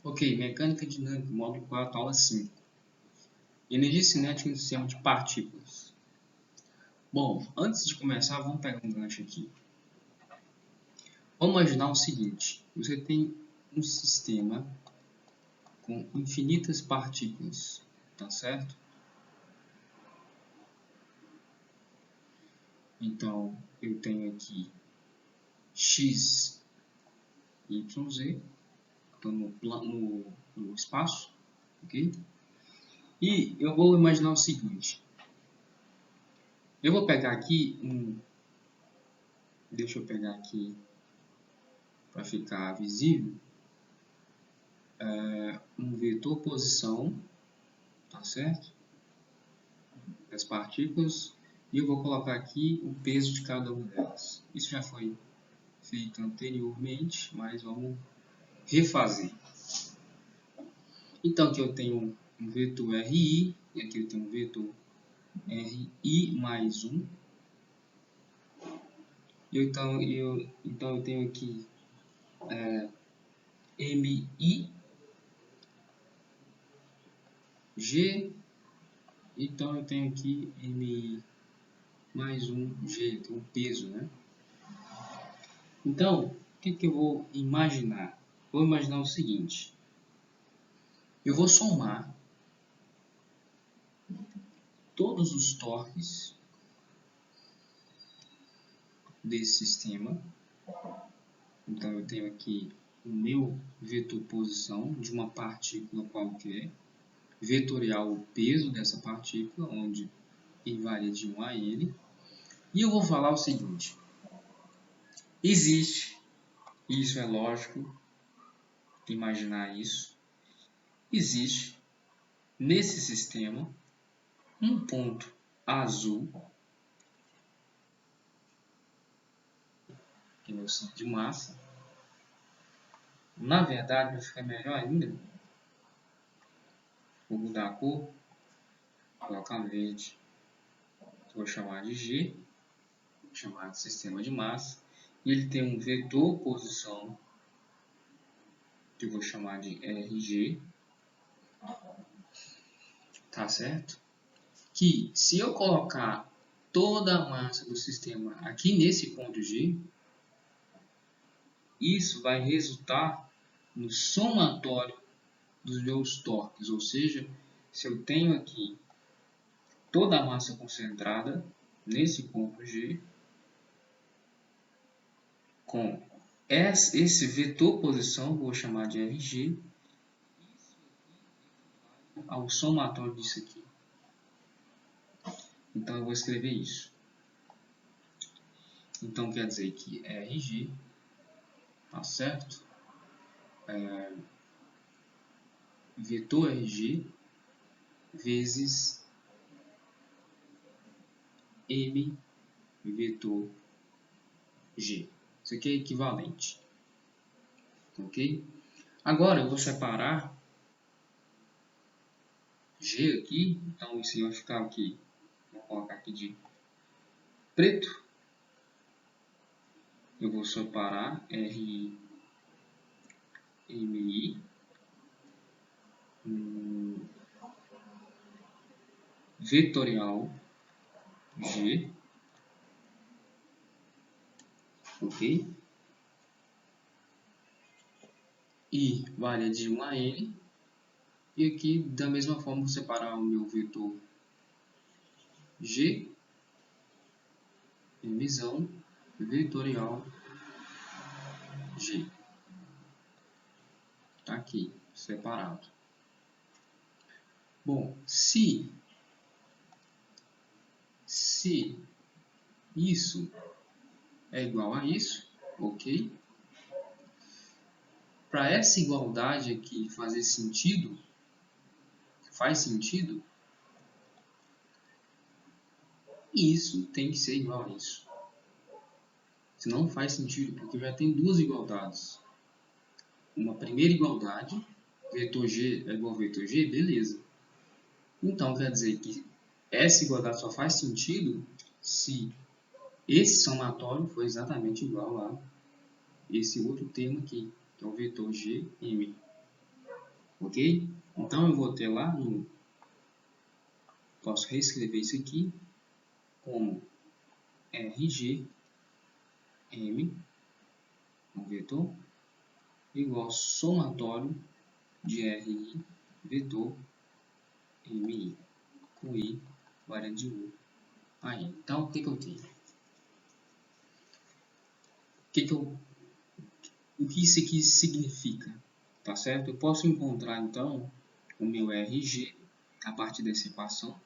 Ok, Mecânica Dinâmica, módulo 4, aula 5. Energia cinética no sistema de partículas. Bom, antes de começar, vamos pegar um gancho aqui. Vamos imaginar o seguinte: você tem um sistema com infinitas partículas, tá certo? Então, eu tenho aqui x, y, z, estão no espaço, ok? E eu vou imaginar o seguinte: eu vou pegar aqui deixa eu pegar aqui para ficar visível, um vetor posição, tá certo? Das partículas, e eu vou colocar aqui o peso de cada uma delas. Isso já foi feito anteriormente, mas vamos refazer. Então aqui eu tenho um vetor RI, e aqui eu tenho um vetor RI mais 1. Então eu tenho aqui MI, G, então eu tenho aqui MI mais 1G, tem um peso, né? Então, o que eu vou imaginar? Vou imaginar o seguinte: eu vou somar todos os torques desse sistema. Então, eu tenho aqui o meu vetor posição de uma partícula qualquer, vetorial o peso dessa partícula, onde I varia de 1 a N. E eu vou falar o seguinte: existe, isso é lógico, imaginar isso, existe nesse sistema um ponto azul, que é meu centro de massa. Na verdade, para ficar melhor ainda, vou mudar a cor, vou colocar verde, vou chamar de G, vou chamar de sistema de massa, e ele tem um vetor posição, que eu vou chamar de RG, tá certo? Que se eu colocar toda a massa do sistema aqui nesse ponto G, isso vai resultar no somatório dos meus torques, ou seja, se eu tenho aqui toda a massa concentrada nesse ponto G, com esse vetor posição, vou chamar de RG, ao somatório disso aqui. Então eu vou escrever isso. Então quer dizer que RG, tá certo? Vetor RG vezes M vetor G. Isso aqui é equivalente. Ok? Agora eu vou separar G aqui. Então isso vai ficar aqui. Vou colocar aqui de preto. Eu vou separar RI, MI, vetorial G, ok? I varia de 1 a N, e aqui da mesma forma vou separar o meu vetor G, emissão, vetorial G. Tá aqui, separado. Bom, se isso é igual a isso, ok? Para essa igualdade aqui fazer sentido, faz sentido, isso tem que ser igual a isso. Senão não faz sentido, porque eu já tenho duas igualdades. Uma primeira igualdade, vetor G é igual a vetor G, beleza. Então quer dizer que essa igualdade só faz sentido se esse somatório for exatamente igual a esse outro termo aqui, que é o vetor GM. ok? Então eu vou ter lá no... Posso reescrever isso aqui como RG M, um vetor, igual somatório de RI, vetor, MI, com I, variante de 1 a N. Então, o que eu tenho? O que isso aqui significa? Tá certo? Eu posso encontrar, então, o meu RG a partir dessa equação,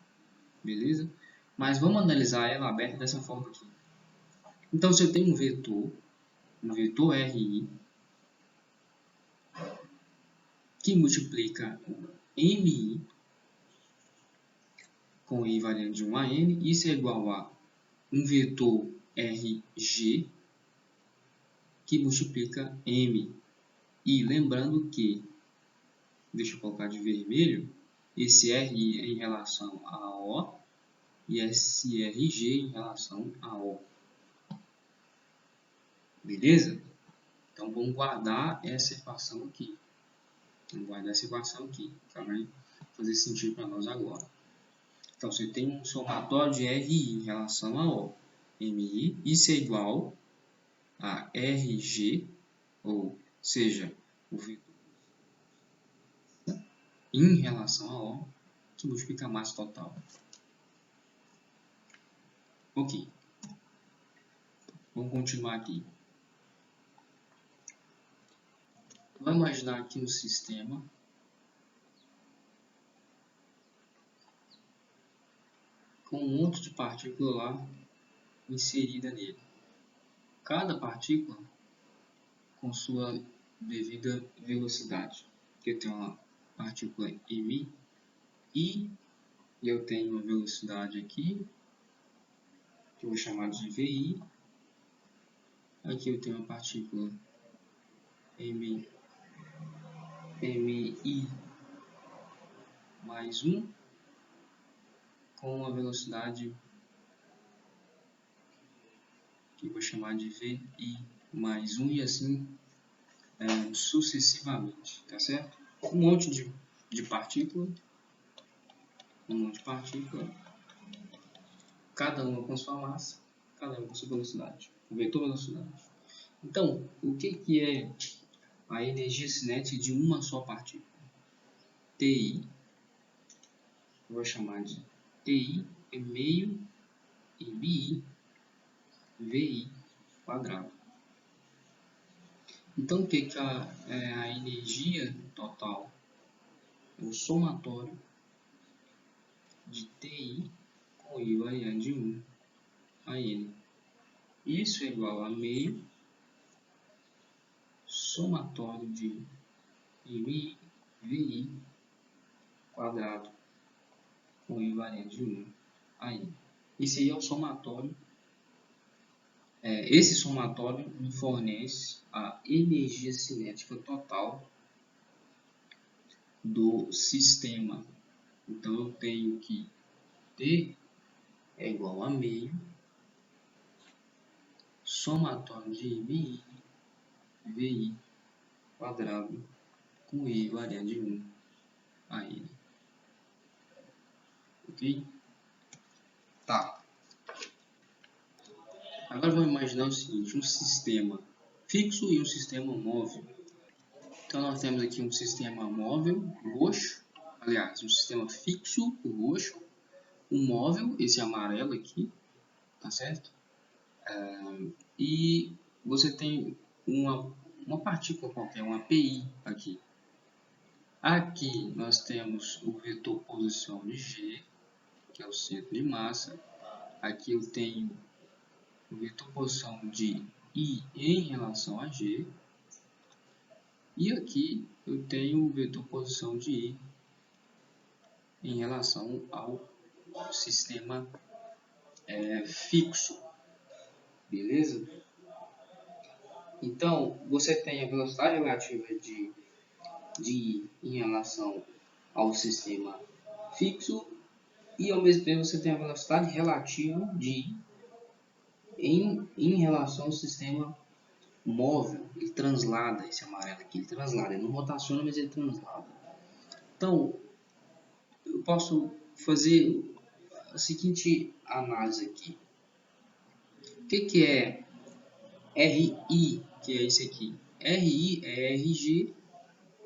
beleza? Mas vamos analisar ela aberta dessa forma aqui. Então, se eu tenho um vetor RI, que multiplica o MI com I variante de 1 a N, isso é igual a um vetor RG que multiplica M. E lembrando que, deixa eu colocar de vermelho, esse RI é em relação a O e esse RG em relação a O. Beleza? Então vamos guardar essa equação aqui. Vamos guardar essa equação aqui, que vai fazer sentido para nós agora. Então você tem um somatório de RI em relação a O, MI, isso é igual a RG, ou seja, o vetor em relação a O, que multiplica a massa total. Ok. Vamos continuar aqui. Vamos imaginar aqui um sistema com um monte de partícula lá inserida nele. Cada partícula com sua devida velocidade. Aqui eu tenho uma partícula MI e eu tenho uma velocidade aqui que eu vou chamar de VI. Aqui eu tenho uma partícula MI mais 1 com uma velocidade que eu vou chamar de VI mais 1 e assim sucessivamente, tá certo? Um monte de partícula, cada uma com sua massa, cada uma com sua velocidade, o vetor velocidade. Então, o que é a energia cinética de uma só partícula? TI, eu vou chamar de TI é meio MI VI quadrado. Então, o que é a energia total? É o somatório de TI com I variante de 1 a N. Isso é igual a meio somatório de MI VI quadrado com I variante de 1 a N. Esse aí é o somatório. Esse somatório me fornece a energia cinética total do sistema. Então, eu tenho que T é igual a meio somatório de MI VI quadrado com I variante de 1 a N. Ok? Tá. Agora vamos imaginar o seguinte, um sistema fixo e um sistema móvel. Então nós temos aqui um sistema móvel, roxo, aliás, um sistema fixo, roxo, um móvel, esse amarelo aqui, tá certo? E você tem uma partícula qualquer, uma PI aqui. Aqui nós temos o vetor posição de G, que é o centro de massa. Aqui eu tenho o vetor posição de I em relação a G. E aqui eu tenho o vetor posição de I em relação ao sistema fixo. Beleza? Então, você tem a velocidade relativa de I em relação ao sistema fixo e ao mesmo tempo você tem a velocidade relativa de I em relação ao sistema móvel. Ele translada, esse amarelo aqui, ele translada, ele não rotaciona, mas ele translada. Então, eu posso fazer a seguinte análise aqui. O que é RI, que é esse aqui? RI é RG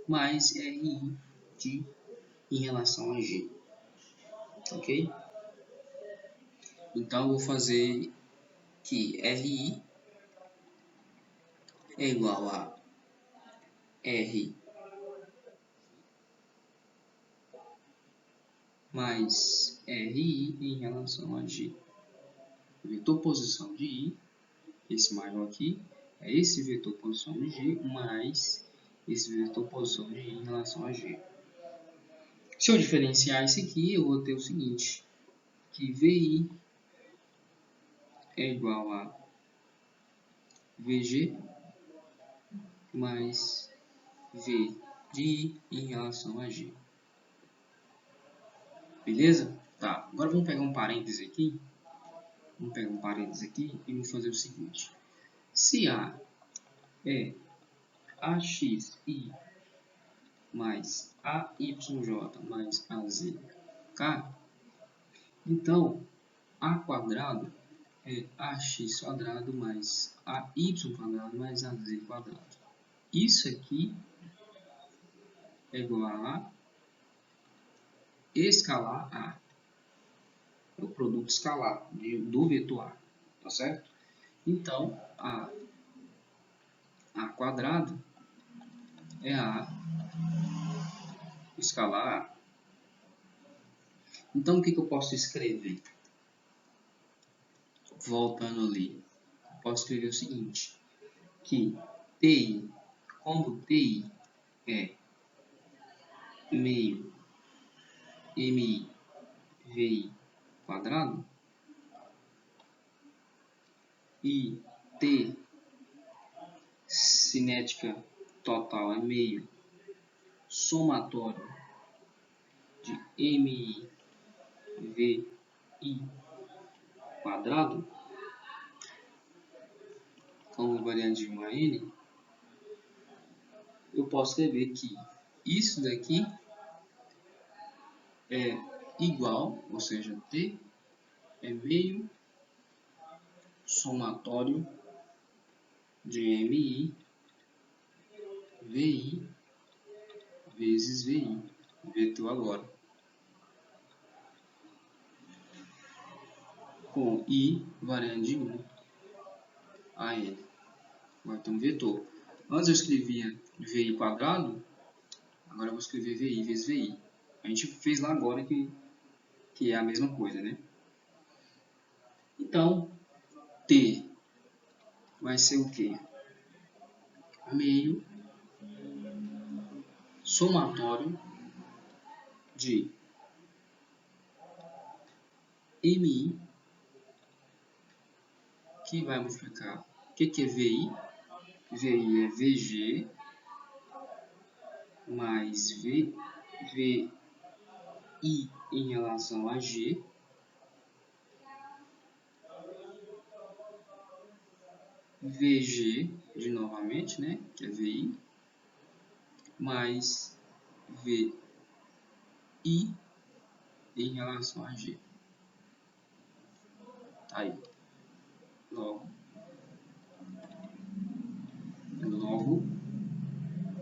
mais RI em relação a G. Ok? Então, eu vou fazer que RI é igual a R mais RI em relação a G. Vetor posição de I, esse maior aqui, é esse vetor posição de G mais esse vetor posição de I em relação a G. Se eu diferenciar isso aqui, eu vou ter o seguinte, que VI é igual a VG mais V de I em relação a G. Beleza? Tá, agora vamos pegar um parêntese aqui. Vamos pegar um parêntese aqui e vamos fazer o seguinte. Se A é AXI mais AYJ mais AZK, então A quadrado é AX quadrado mais AY quadrado mais AZ quadrado. Isso aqui é igual a escalar A. É o produto escalar do vetor A. Tá certo? Então, A quadrado é A escalar A. Então, o que eu posso escrever? Voltando ali, eu posso escrever o seguinte, que TI, como TI é meio MI VI quadrado, e T cinética total é meio somatório de MI VI quadrado, como variante de 1 a N, eu posso escrever que isso daqui é igual, ou seja, T é meio somatório de MI VI vezes VI, vetor agora, com I variando de 1 a N. Vai ter um vetor. Antes eu escrevia VI quadrado, agora eu vou escrever VI vezes VI. A gente fez lá agora que é a mesma coisa, né? Então, T vai ser o quê? Meio somatório de MI, que vai multiplicar. O que é VI? VI é VG mais VI em relação a G, VG, de novamente, né, que é VI, mais VI em relação a G. Tá aí. Logo,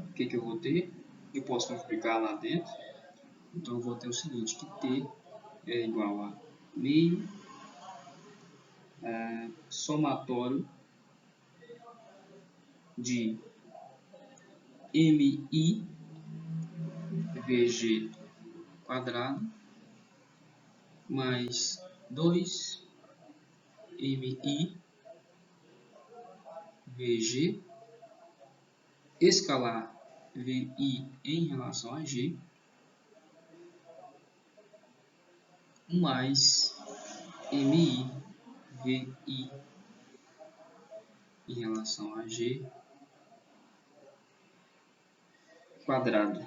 o que eu vou ter? Eu posso multiplicar lá dentro. Então, eu vou ter o seguinte, que T é igual a meio somatório de MI VG quadrado mais 2 MI VG escalar VI em relação a G mais MI VI em relação a G quadrado.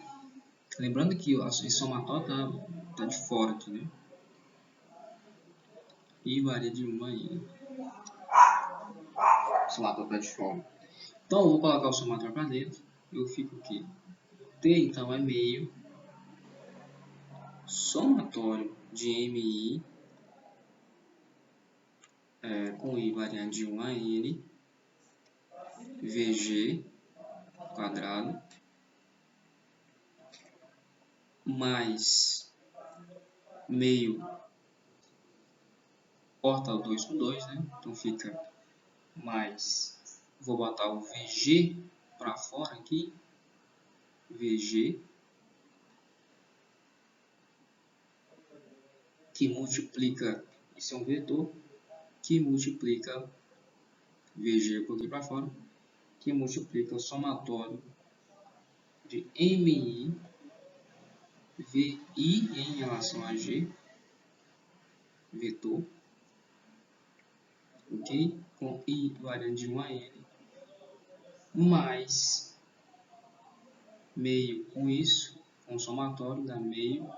Lembrando que esse somatório tá de fora aqui, né? E varia de 1 a N. O somatório tá de fora. Então, eu vou colocar o somatório para dentro. Eu fico aqui. T, então, é meio somatório de MI com I variando de 1 a N, VG quadrado, mais meio, corta o 2 com 2, né? Então fica mais, vou botar o VG para fora aqui, VG, que multiplica, isso é um vetor, que multiplica VG, eu coloquei para fora, que multiplica o somatório de MI, VI em relação a G, vetor, ok? Com I variando de 1 a N, mais meio com isso, com o somatório da meio,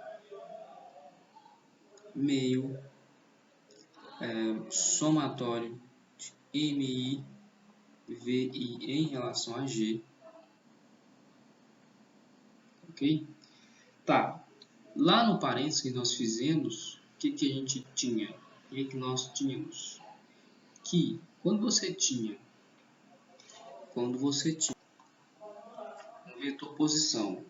somatório de MI, VI em relação a G, ok? Tá, lá no parênteses que nós fizemos, o que a gente tinha? O que nós tínhamos? Que quando você tinha um vetor posição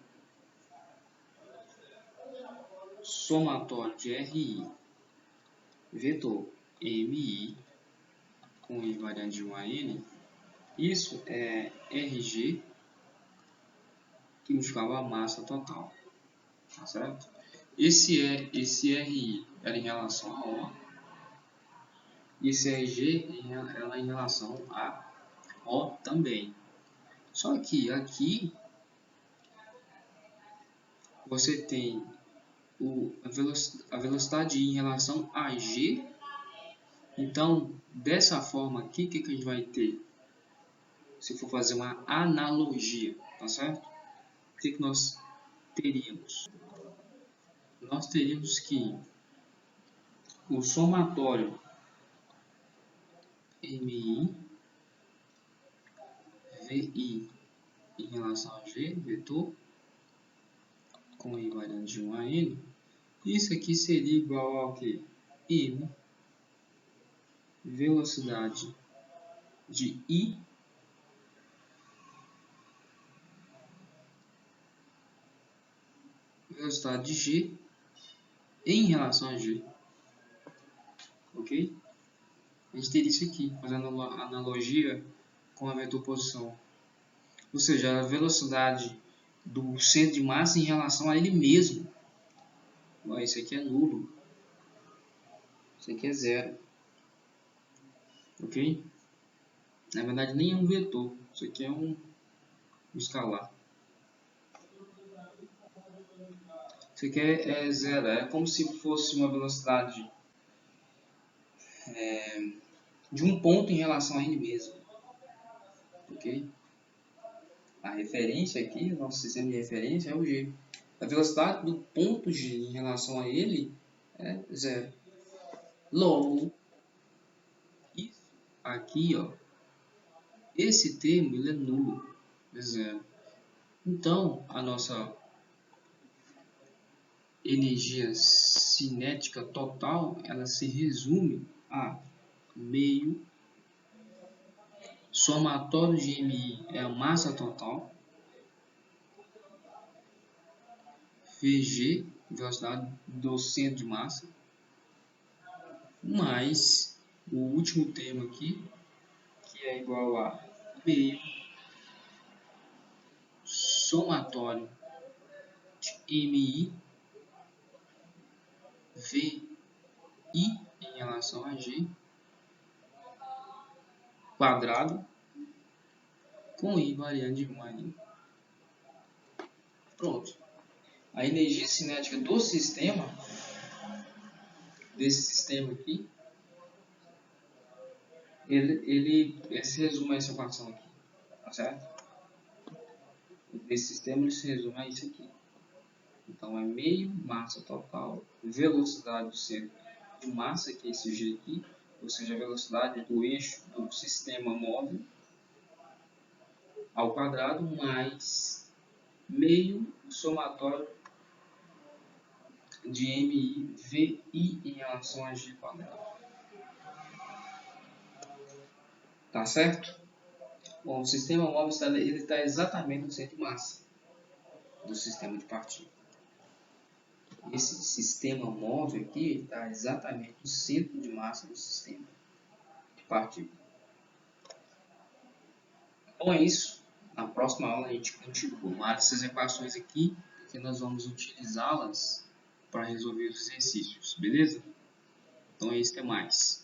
somatório de RI, vetor MI, com I variando de 1 a N, isso é RG, que multiplicava a massa total, tá certo? Esse RI era em relação a O, e esse RG ela em relação a O também. Só que aqui você tem a velocidade em relação a G. Então, dessa forma aqui, o que a gente vai ter? Se for fazer uma analogia, tá certo? O que nós teríamos? Nós teríamos que o somatório MI, VI em relação a G, vetor, com I variando de 1 a N, isso aqui seria igual ao que? M, velocidade de I, velocidade de G em relação a G, ok? A gente teria isso aqui, fazendo analogia com a vetor posição. Ou seja, a velocidade do centro de massa em relação a ele mesmo. Isso aqui é nulo. Isso aqui é zero. Ok? Na verdade, nem é um vetor. Isso aqui é um escalar. Isso aqui é zero. É como se fosse uma velocidade de um ponto em relação a ele mesmo. Ok? A referência aqui, o nosso sistema de referência é o G. A velocidade do ponto G em relação a ele é zero. Logo, isso aqui, ó, esse termo ele é nulo, é zero. Então, a nossa energia cinética total, ela se resume a meio somatório de MI é a massa total, VG, velocidade do centro de massa, mais o último termo aqui, que é igual a meio somatório de MI, VI em relação a G, quadrado, com I variando de 1 a N. Pronto. A energia cinética do sistema, desse sistema aqui, ele se resume a essa equação aqui, tá certo? Desse sistema ele se resume a isso aqui. Então é meio massa total, velocidade do centro de massa, que é esse G aqui, ou seja, a velocidade do eixo do sistema móvel ao quadrado, mais meio somatório de MI em relação a G². Tá certo? Bom, o sistema móvel está exatamente no centro de massa do sistema de partículas. Esse sistema móvel aqui está exatamente no centro de massa do sistema de partículas. Então é isso. Na próxima aula a gente continua essas equações aqui, porque nós vamos utilizá-las para resolver os exercícios, beleza? Então é isso, até mais.